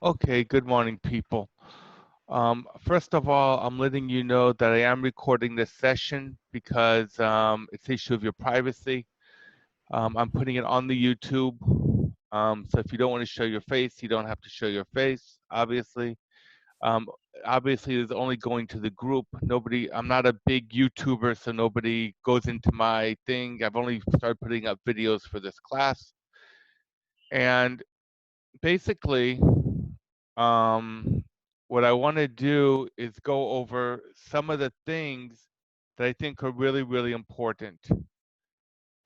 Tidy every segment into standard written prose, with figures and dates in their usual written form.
Okay, good morning, people. First of all, I'm letting you know that I am recording this session because it's the issue of your privacy. I'm putting it on the YouTube. So if you don't want to show your face, you don't have to show your face, obviously. Um, Obviously, it's only going to the group. I'm not a big YouTuber, so nobody goes into my thing. I've only started putting up videos for this class. And basically, um, what I want to do is go over some of the things that I think are really, really important.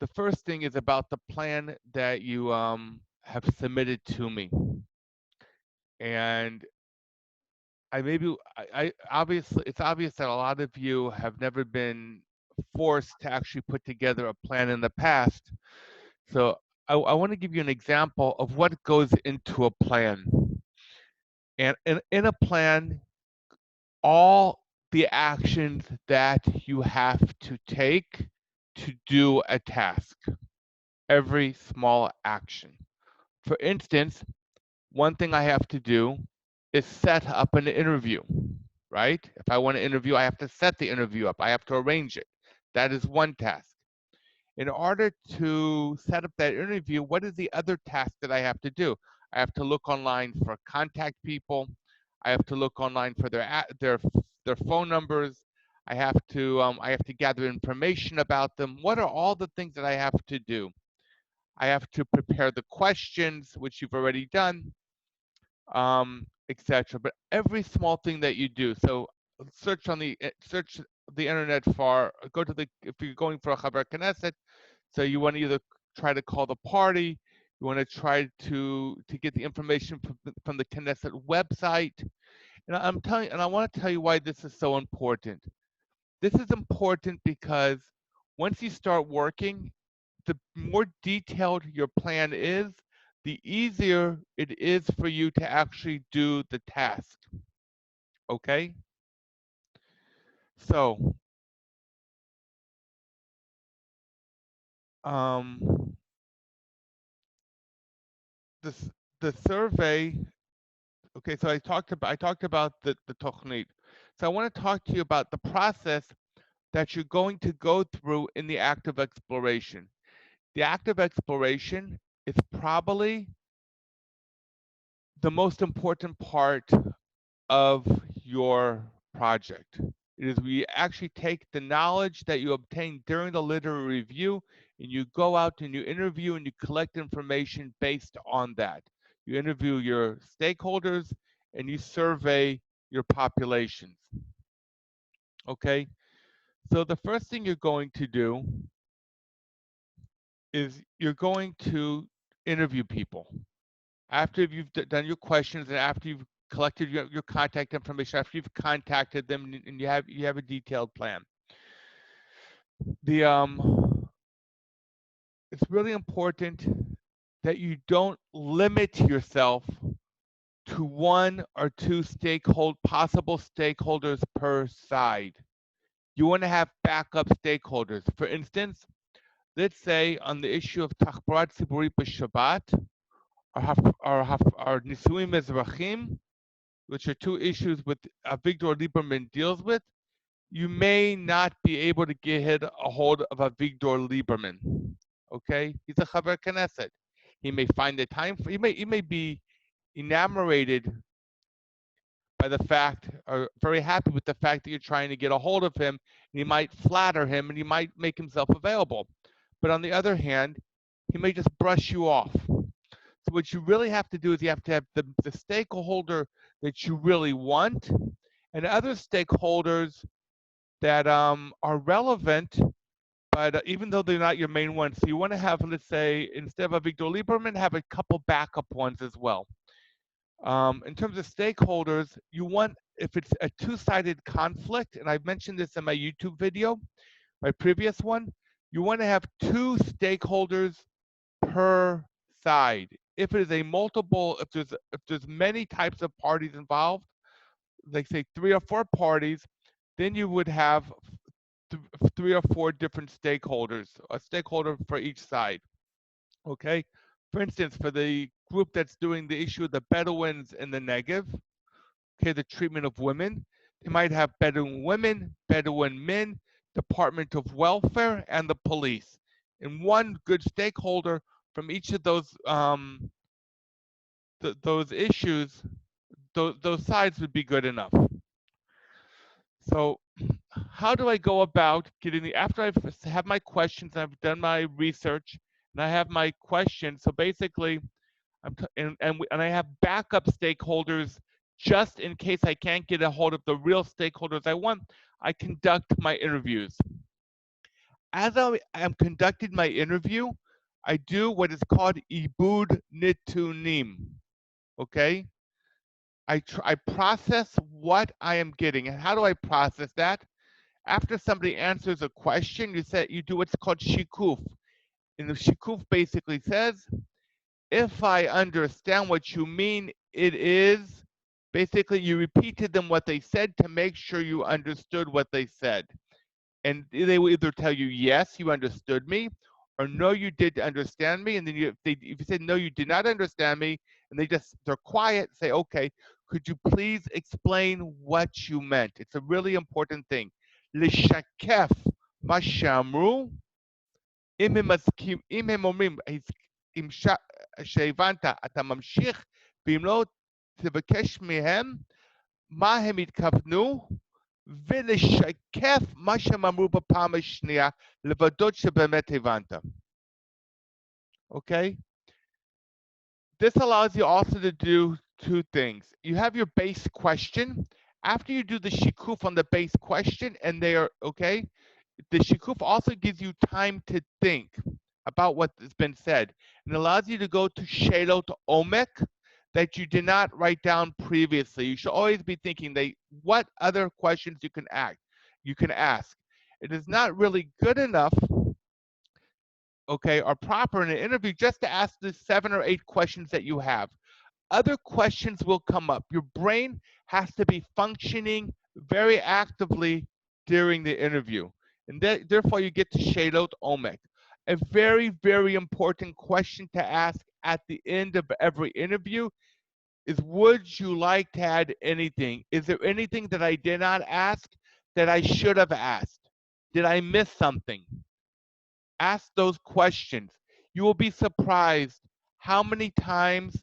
The first thing is about the plan that you have submitted to me, and I obviously it's obvious that a lot of you have never been forced to actually put together a plan in the past. So I want to give you an example of what goes into a plan. And in a plan, all the actions that you have to take to do a task, every small action. For instance, one thing I have to do is set up an interview, right? If I want to interview, I have to set the interview up, I have to arrange it. That is one task. In order to set up that interview, what is the other task that I have to do? I have to look online for contact people. I have to look online for their phone numbers. I have to gather information about them. What are all the things that I have to do? I have to prepare the questions, which you've already done, etc. But every small thing that you do, so search the internet for go to the if you're going for a Chaber Knesset, so you want to either try to call the party, you want to try to get the information from the Knesset website. And I want to tell you why this is so important. This is important because once you start working, the more detailed your plan is, the easier it is for you to actually do the task. Okay? So, um, this the survey. Okay, so I talked about the Tochnit. So I want to talk to you about the process that you're going to go through in the act of exploration. The act of exploration is probably the most important part of your project. It is we actually take the knowledge that you obtain during the literary review and you go out and you interview and you collect information based on that. You interview your stakeholders and you survey your populations. Okay? So the first thing you're going to do is you're going to interview people. After you've done your questions and after you've collected your contact information, after you've contacted them and you have a detailed plan. The It's really important that you don't limit yourself to one or two possible stakeholders per side. You want to have backup stakeholders. For instance, let's say on the issue of Tachbarat Tziburi b'Shabbat or Nisuim Ezrachim, which are two issues with Avigdor Lieberman deals with, you may not be able to get a hold of Avigdor Lieberman. Okay, he's a Chaver Knesset. He may find the time. He may be enamored by the fact, or very happy with the fact that you're trying to get a hold of him. And he might flatter him, and he might make himself available. But on the other hand, he may just brush you off. So what you really have to do is you have to have the stakeholder that you really want, and other stakeholders that are relevant, but even though they're not your main ones. So you want to have, let's say, instead of Victor Lieberman, have a couple backup ones as well. In terms of stakeholders, you want, if it's a two-sided conflict, and I've mentioned this in my YouTube video, my previous one, you want to have two stakeholders per side. If it is a multiple, if there's many types of parties involved, like say 3 or 4 parties, then you would have 3 or 4 different stakeholders, a stakeholder for each side. Okay. For instance, for the group that's doing the issue of the Bedouins in the Negev, okay, the treatment of women, they might have Bedouin women, Bedouin men, Department of Welfare, and the police. And one good stakeholder from each of those those issues, those sides would be good enough. So how do I go about getting the, after I have my questions, I've done my research, and I have my questions, so basically, and I have backup stakeholders just in case I can't get a hold of the real stakeholders I want, I conduct my interviews. As I am conducting my interview, I do what is called ibud nitunim, okay? I process what I am getting. And how do I process that? After somebody answers a question, you do what's called shikuf. And the shikuf basically says, if I understand what you mean, it is basically you repeated them what they said to make sure you understood what they said. And they will either tell you, yes, you understood me, or no, you did understand me. And then if you said, no, you did not understand me, and they're quiet, say, okay, could you please explain what you meant? It's a really important thing. לשקף מה שאמרו, אם הם אומרים, שהבנת, אתה ממשיך, ואם לא, תבקש מהם מה הם התכוונו, ולשקף מה שהם אמרו בפעם השנייה, לוודאות שבאמת הבנת. Okay? This allows you also to do two things. You have your base question. After you do the shikuf on the base question, and they are okay, the shikuf also gives you time to think about what has been said, and allows you to go to shelot omek that you did not write down previously. You should always be thinking what other questions you can ask. It is not really good enough, okay, or proper in an interview just to ask the 7 or 8 questions that you have. Other questions will come up. Your brain has to be functioning very actively during the interview. And therefore, you get to Shelot Omek. A very, very important question to ask at the end of every interview is, would you like to add anything? Is there anything that I did not ask that I should have asked? Did I miss something? Ask those questions. You will be surprised how many times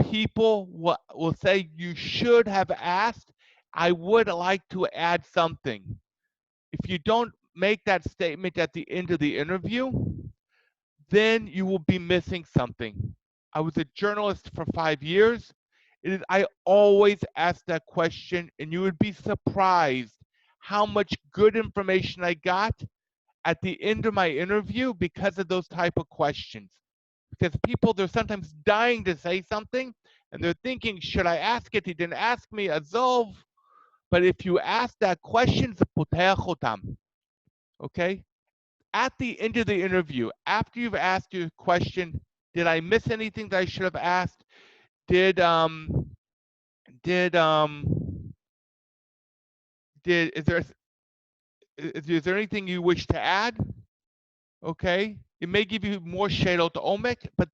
people will say, you should have asked, I would like to add something. If you don't make that statement at the end of the interview, then you will be missing something. I was a journalist for 5 years. I always ask that question, and you would be surprised how much good information I got at the end of my interview because of those type of questions. Because people, they're sometimes dying to say something, and they're thinking, should I ask it? He didn't ask me, azov. But if you ask that question, okay? At the end of the interview, after you've asked your question, did I miss anything that I should have asked? Is there anything you wish to add? Okay, it may give you more Shelot Omek, but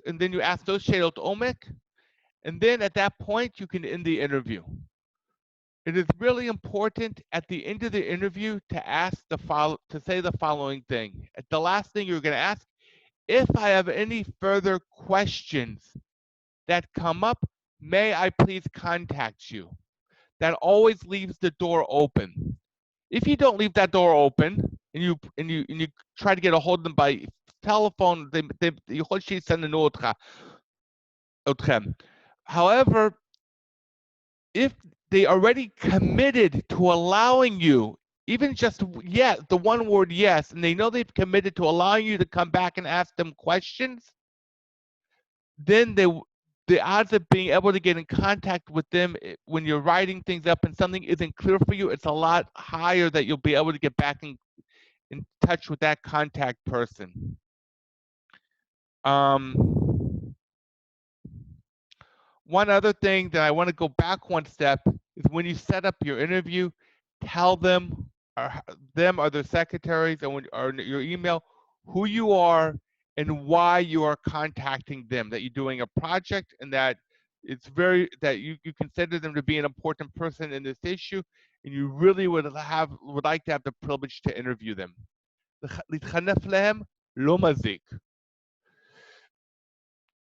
and then you ask those Shelot Omek, and then at that point you can end the interview. It is really important at the end of the interview to say the following thing. At the last thing you're going to ask, if I have any further questions that come up, may I please contact you? That always leaves the door open. If you don't leave that door open and you try to get a hold of them by telephone, however, if they already committed to allowing you, even just the one word yes, and they know they've committed to allowing you to come back and ask them questions, then the odds of being able to get in contact with them when you're writing things up and something isn't clear for you, it's a lot higher that you'll be able to get back in touch with that contact person. One other thing that I want to go back one step is when you set up your interview, tell them or their secretaries or your email who you are and why you are contacting them, that you're doing a project and that that you consider them to be an important person in this issue, and you really would like to have the privilege to interview them. להתחנף להם לא מזיק.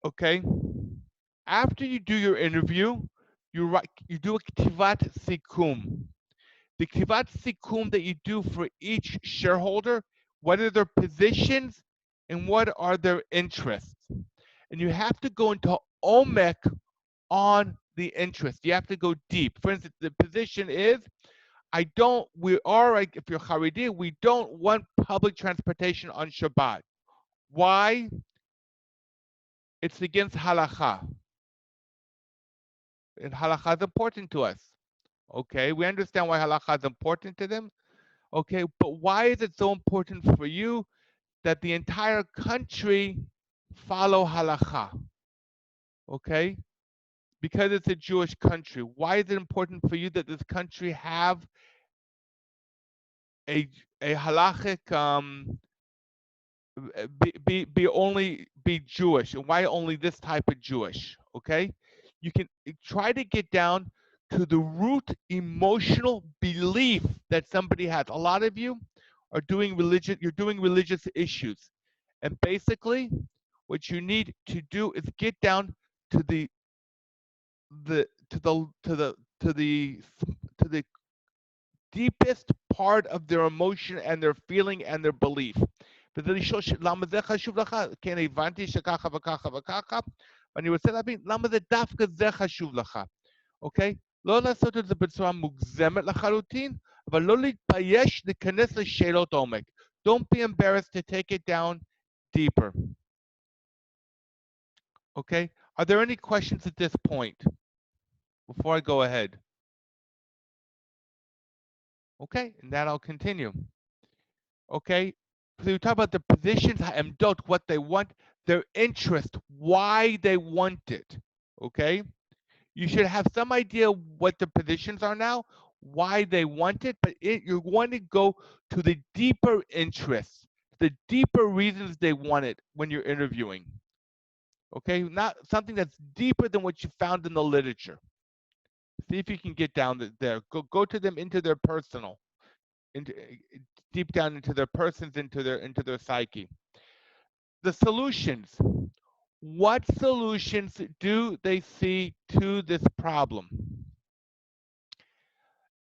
Okay? After you do your interview, you do a ktivat sikum. The ktivat sikum that you do for each shareholder, what are their positions and what are their interests? And you have to go into omek on the interest. You have to go deep. For instance, the position is, if you're Haredi, we don't want public transportation on Shabbat. Why? It's against halakha. And halakha is important to us. Okay, we understand why halakha is important to them. Okay, but why is it so important for you that the entire country follow halakha? Okay, because it's a Jewish country. Why is it important for you that this country have a halachic be Jewish, and why only this type of Jewish? Okay, you can try to get down to the root emotional belief that somebody has. A lot of you are doing religion. You're doing religious issues, and basically, what you need to do is get down to the deepest part of their emotion and their feeling and their belief. כן, הבנתי שככה וככה וככה, ואני רוצה להבין למה זה דווקא זה חשוב לך, אוקיי? לא לעשות את זה בצורה מוגזמת לחלוטין, אבל לא להתבייש להיכנס לשאלות עומק. Don't be embarrassed to take it down deeper. Okay? Are there any questions at this point before I go ahead? Okay, and that I'll continue. Okay, so you talk about the positions, ha'emdot, what they want, their interest, why they want it. Okay, you should have some idea what the positions are now, why they want it, but you want to go to the deeper interests, the deeper reasons they want it when you're interviewing. Okay, not something that's deeper than what you found in the literature. See if you can get down there. Go to them into their personal, into deep down into their persons, into their psyche. The solutions. What solutions do they see to this problem?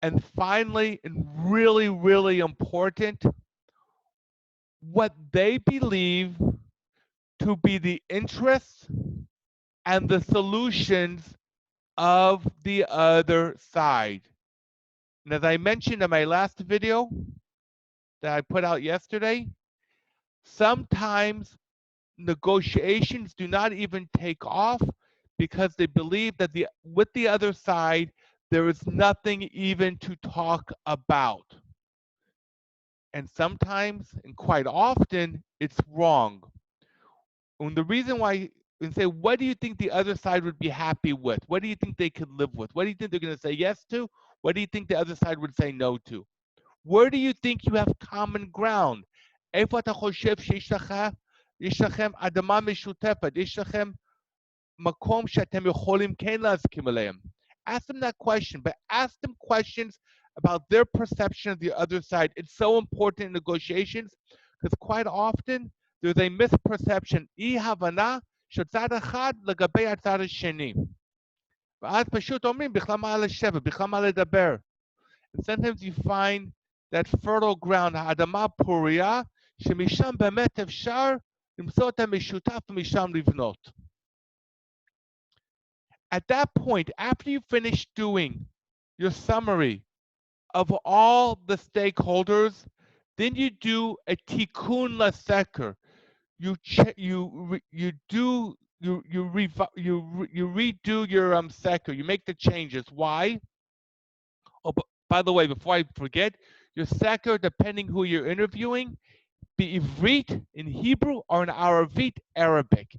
And finally, and really, really important, what they believe to be the interests and the solutions of the other side. And as I mentioned in my last video that I put out yesterday, sometimes negotiations do not even take off because they believe that with the other side, there is nothing even to talk about. And sometimes, and quite often, it's wrong. And the reason why, and say, what do you think the other side would be happy with? What do you think they could live with? What do you think they're going to say yes to? What do you think the other side would say no to? Where do you think you have common ground? איפה אתה חושב יש לכם אדמה משותפת, יש לכם מקום שאתם יכולים כן להסכים עליהם? Ask them that question, but ask them questions about their perception of the other side. It's so important in negotiations because quite often there's a misperception, אי הבנה של צד אחד לגבי הצד השני. ואז פשוט אומרים, בכלל מה לשבת, בכלל מה לדבר. And sometimes you find that fertile ground, האדמה פוריה, שמשם באמת אפשר למצוא את המשותף ומשם לבנות. At that point, after you finish doing your summary of all the stakeholders, then you do a tikkun laseker. You redo your seker. You make the changes. Why? Oh, by the way, before I forget, your seker, depending who you're interviewing, be Ivrit in Hebrew or in Aravit, Arabic.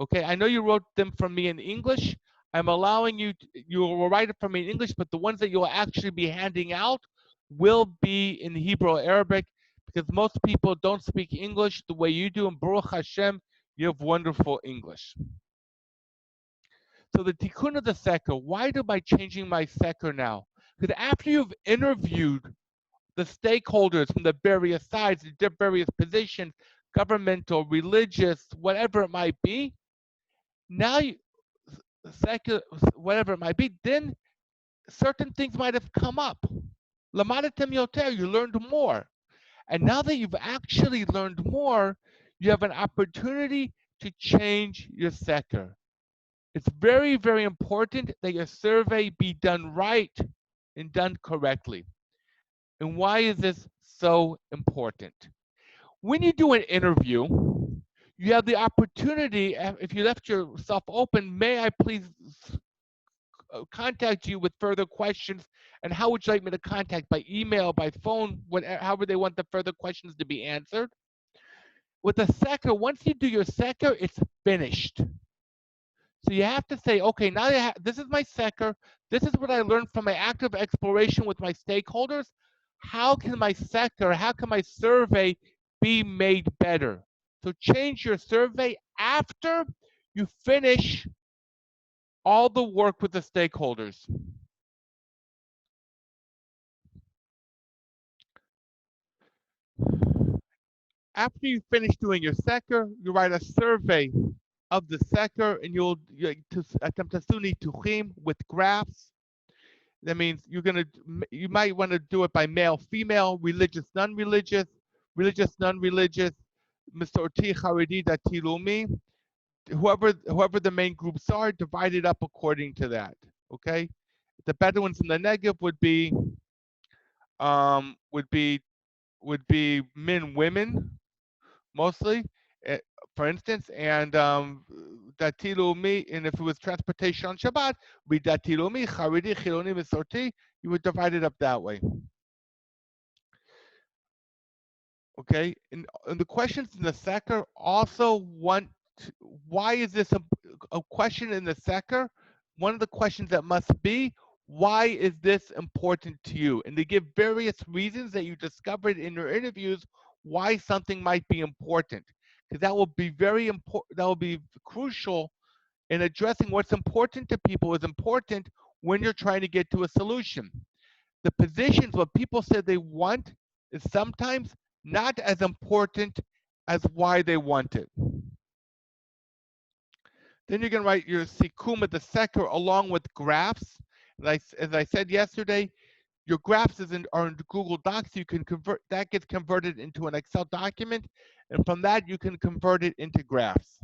Okay, I know you wrote them from me in English. I'm allowing you, you will write it from me in English, but the ones that you'll actually be handing out will be in Hebrew or Arabic because most people don't speak English the way you do, and Baruch Hashem, you have wonderful English. So the tikkun of the seker, why am I changing my seker now? Because after you've interviewed the stakeholders from the various sides, the various positions, governmental, religious, whatever it might be, now you, secular, whatever it might be, then certain things might have come up. Lamadatem yoter, you learned more. And now that you've actually learned more, you have an opportunity to change your seker. It's very, very important that your survey be done right and done correctly. And why is this so important? When you do an interview, you have the opportunity, if you left yourself open, may I please contact you with further questions, and how would you like me to contact? By email, by phone, whatever, however they want the further questions to be answered. With a seker, once you do your seker, it's finished. So you have to say, okay, now this is my seker. This is what I learned from my active exploration with my stakeholders. How can my seker, how can my survey be made better? So change your survey after you finish all the work with the stakeholders. After you finish doing your seker, you write a survey of the seker, and you'll attempt to tuchim with graphs. That means you might want to do it by male, female, religious, non-religious, religious, non-religious, Masorti, Haredi, Dati, Leumi. Whoever the main groups are, divided up according to that. Okay, the Bedouins in the Negev would be men, women mostly, for instance, and Dati Leumi, and if it was transportation on Shabbat, be Dati Leumi, Haredi, Chiloni, Masorti. You would divide it up that way. Okay, and the questions in the seker also want why is this a question in the seker? One of the questions that must be, why is this important to you? And they give various reasons that you discovered in your interviews why something might be important, because that will be very important. That will be crucial in addressing what's important to people is important when you're trying to get to a solution. The positions, what people say they want, is sometimes not as important as why they want it. Then you're going to write your sikum of the seker along with graphs. As I said yesterday, your graphs are in Google Docs. You can convert that, gets converted into an Excel document, and from that you can convert it into graphs.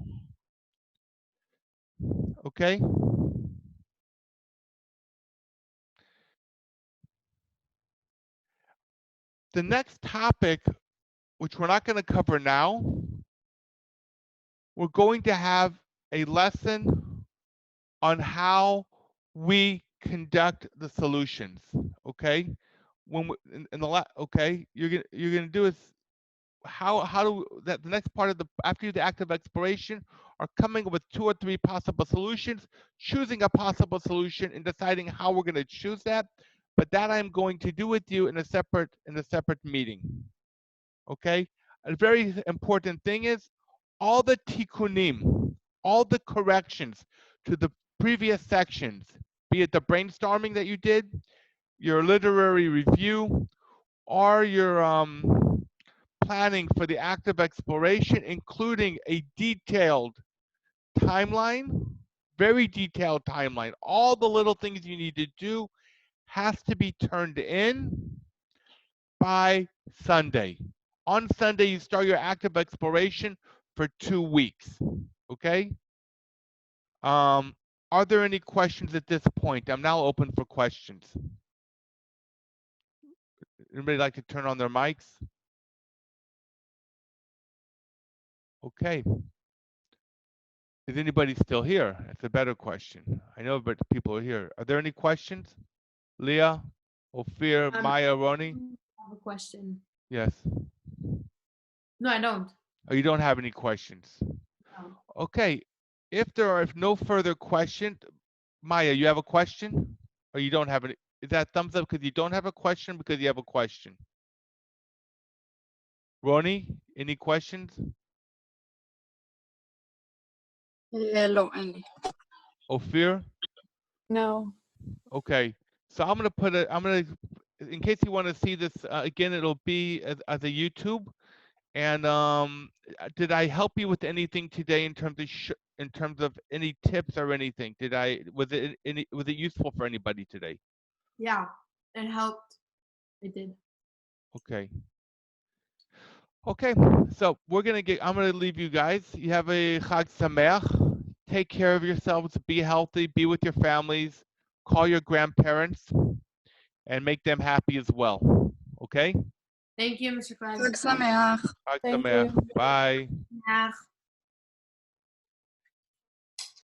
Okay. The next topic, which we're not going to cover now, we're going to have a lesson on how we conduct the solutions. Okay, when we, in the okay, you're gonna do is how do that the next part of the after you do the active exploration are coming up with 2 or 3 possible solutions, choosing a possible solution, and deciding how we're going to choose that. But that I'm going to do with you in a separate meeting. Okay, a very important thing is all the tikkunim, all the corrections to the previous sections, be it the brainstorming that you did, your literary review, or your planning for the active exploration, including a detailed timeline, very detailed timeline. All the little things you need to do has to be turned in by Sunday. On Sunday, you start your active exploration for 2 weeks. Okay? Are there any questions at this point? I'm now open for questions. Anybody like to turn on their mics? Okay. Is anybody still here? That's a better question. I know, but people are here. Are there any questions? Leah, Ophir, Maya, Roni? I have a question. Yes. No, I don't. Oh, you don't have any questions? No. Okay. If no further questions, Maya, you have a question? Or you don't have any? Is that thumbs up because you don't have a question, because you have a question? Ronnie, any questions? לא, אין לי. Ophir? No. Okay. So I'm gonna put in case you want to see this again, it'll be as a YouTube. And did I help you with anything today in terms of any tips or anything? Was it useful for anybody today? Yeah, it helped. It did. Okay. Okay. So I'm gonna leave you guys. You have a Chag Sameach. Take care of yourselves. Be healthy. Be with your families. Call your grandparents and make them happy as well. Okay? Thank you, Mr. Clegg. חג שמח. Chag Thank Sameach. you. Bye. Yeah.